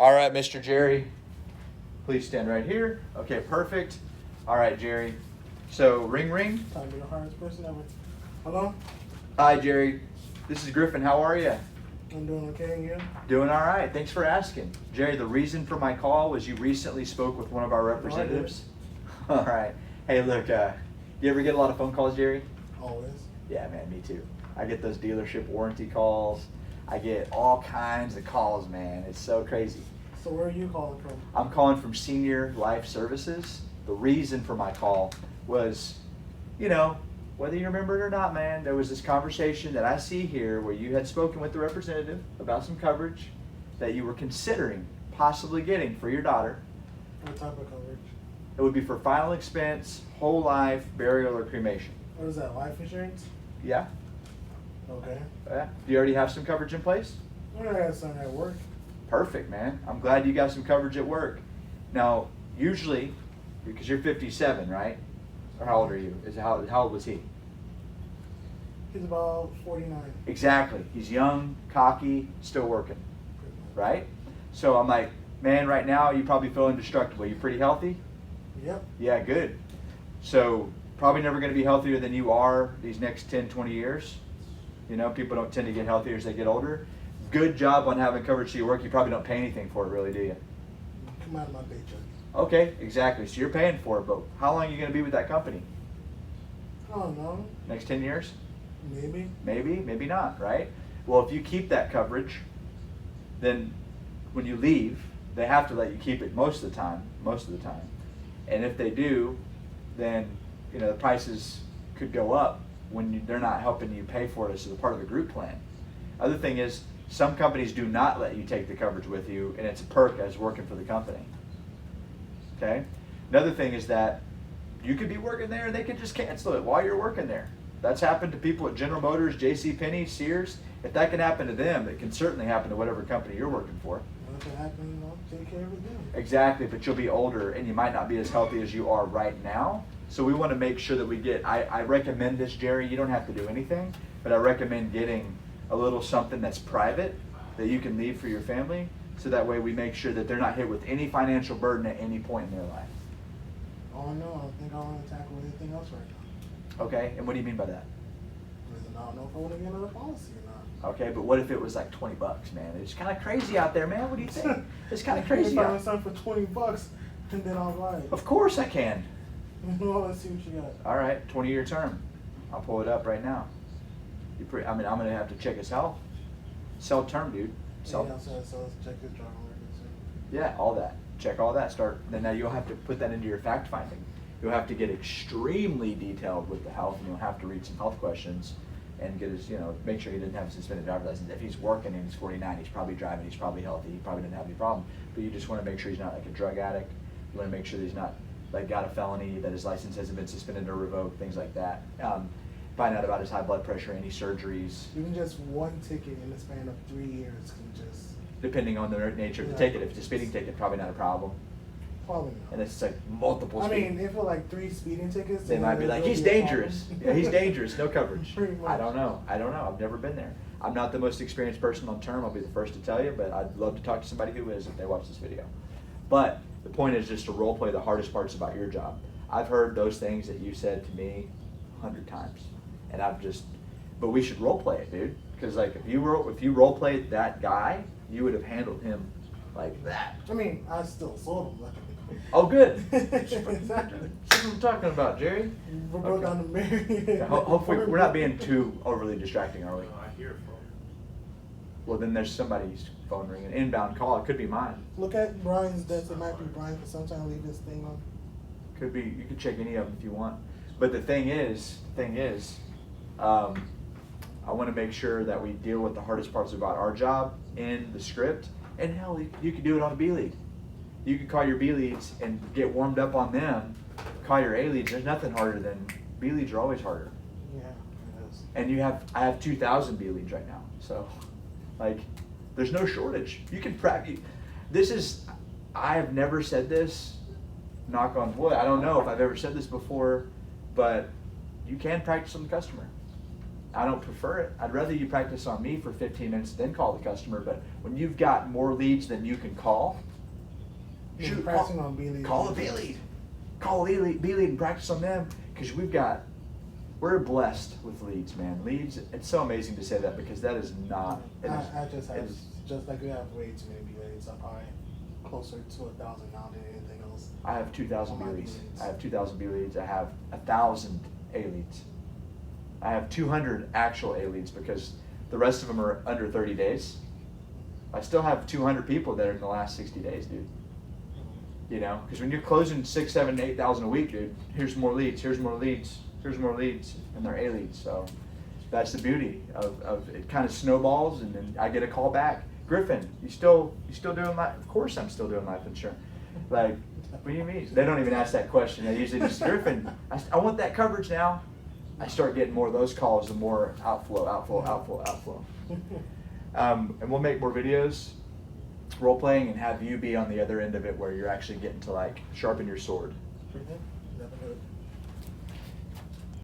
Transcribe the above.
All right, Mr. Jerry, please stand right here. Okay, perfect. All right, Jerry. So, ring, ring. Time to be the hardest person ever. Hello? Hi, Jerry. This is Griffin. How are you? I'm doing okay, and you? Doing all right. Thanks for asking. Jerry, the reason for my call was you recently spoke with one of our representatives. All right. Hey, look, you ever get a lot of phone calls, Jerry? Always. Yeah, man, me too. I get those dealership warranty calls. I get all kinds of calls, man. It's so crazy. So where are you calling from? I'm calling from Senior Life Services. The reason for my call was, you know, whether you remember it or not, man, there was this conversation that I see here where you had spoken with the representative about some coverage that you were considering possibly getting for your daughter. What type of coverage? It would be for final expense, whole life, burial, or cremation. What is that, life insurance? Yeah? Okay. Yeah. Do you already have some coverage in place? I had something at work. Perfect, man. I'm glad you got some coverage at work. Now, usually, because you're 57, right? Or how old are you? How old was he? He's about 49. Exactly. He's young, cocky, still working, right? So I'm like, man, right now you probably feel indestructible. You pretty healthy? Yep. Yeah, good. So probably never going to be healthier than you are these next 10, 20 years. You know, people don't tend to get healthier as they get older. Good job on having coverage to your work. You probably don't pay anything for it, really, do you? Come out of my paycheck. Okay, exactly. So you're paying for it, but how long are you going to be with that company? I don't know. Next 10 years? Maybe. Maybe, maybe not, right? Well, if you keep that coverage, then when you leave, they have to let you keep it most of the time. And if they do, then you know the prices could go up when they're not helping you pay for it as a part of the group plan. Other thing is, some companies do not let you take the coverage with you, and it's a perk as working for the company. Okay? Another thing is that you could be working there and they could just cancel it while you're working there. That's happened to people at General Motors, JCPenney, Sears. If that can happen to them, it can certainly happen to whatever company you're working for. What can happen, take care of it then. Exactly, but you'll be older and you might not be as healthy as you are right now. So we want to make sure that we get, I recommend this, Jerry, you don't have to do anything, but I recommend getting a little something that's private that you can leave for your family, so that way we make sure that they're not hit with any financial burden at any point in their life. Oh no, I don't think I want to tackle anything else right now. Okay, and what do you mean by that? Because I don't know if I want to get another policy or not. Okay, but what if it was like $20, man? It's kind of crazy out there, man. What do you think? It's kind of crazy. If I find something for $20, and then I'll buy it. Of course I can. Well, let's see what you got. All right, 20-year term. I'll pull it up right now. I'm going to have to check his health. Sell term, dude. Sell. Yeah, so let's check his driving record. Yeah, all that. Check all that. Start. Then now you'll have to put that into your fact finding. You'll have to get extremely detailed with the health, and you'll have to read some health questions and get his, make sure he didn't have a suspended driver's license. If he's working and he's 49, he's probably driving, he's probably healthy, he probably didn't have any problem. But you just want to make sure he's not like a drug addict. You want to make sure that he's not like got a felony, that his license hasn't been suspended or revoked, things like that. Find out about his high blood pressure, any surgeries. Even just one ticket in the span of 3 years can just... Depending on the nature of the ticket. If it's a speeding ticket, probably not a problem. Probably not. And it's like multiple speeding. if it like 3 speeding tickets... They might be like, he's dangerous. Yeah, he's dangerous, no coverage. Pretty much. I don't know. I've never been there. I'm not the most experienced person on term, I'll be the first to tell you, but I'd love to talk to somebody who is if they watch this video. But the point is just to role play the hardest parts about your job. I've heard those things that you said to me 100 times. And but we should role play it, dude. Because like if you role played that guy, you would have handled him like that. I still sold him. Oh, good. Exactly. That's what I'm talking about, Jerry. We're both on the married. Yeah, hopefully we're not being too overly distracting, are we? No, I hear it from. Well, then there's somebody's phone ringing. Inbound call. It could be mine. Look at Brian's desk. It might be Brian, but sometimes I leave this thing on. Could be. You could check any of them if you want. But the thing is, I want to make sure that we deal with the hardest parts about our job in the script. And hell, you could do it on a B lead. You could call your B leads and get warmed up on them. Call your A leads. There's nothing harder than B leads are always harder. Yeah, it is. And I have 2,000 B leads right now. So, like, there's no shortage. You can practice. I have never said this, knock on wood. I don't know if I've ever said this before, but you can practice on the customer. I don't prefer it. I'd rather you practice on me for 15 minutes then call the customer. But when you've got more leads than you can call, Yeah, shoot, practicing on B lead. call a B lead. Call a B lead and practice on them, because we're blessed with leads, man. Leads, it's so amazing to say that, because that is not. I just have, it's- just like we have way too many B leads. I'm probably closer to 1,000 now than anything else. I have 2,000 on B my leads. B-leads. I have 2,000 B leads. I have 1,000 A leads. I have 200 actual A leads, because the rest of them are under 30 days. I still have 200 people that are in the last 60 days, dude. You know, because when you're closing 6, 7, 8,000 a week, dude, here's more leads, here's more leads, here's more leads, and they're A leads. So that's the beauty of it. Kind of snowballs, and then I get a call back. Griffin, you still doing life? Of course, I'm still doing life insurance. Like, what do you mean? They don't even ask that question. They usually just, Griffin, I want that coverage now. I start getting more of those calls, the more outflow. And we'll make more videos, role playing, and have you be on the other end of it, where you're actually getting to like sharpen your sword. Never knew.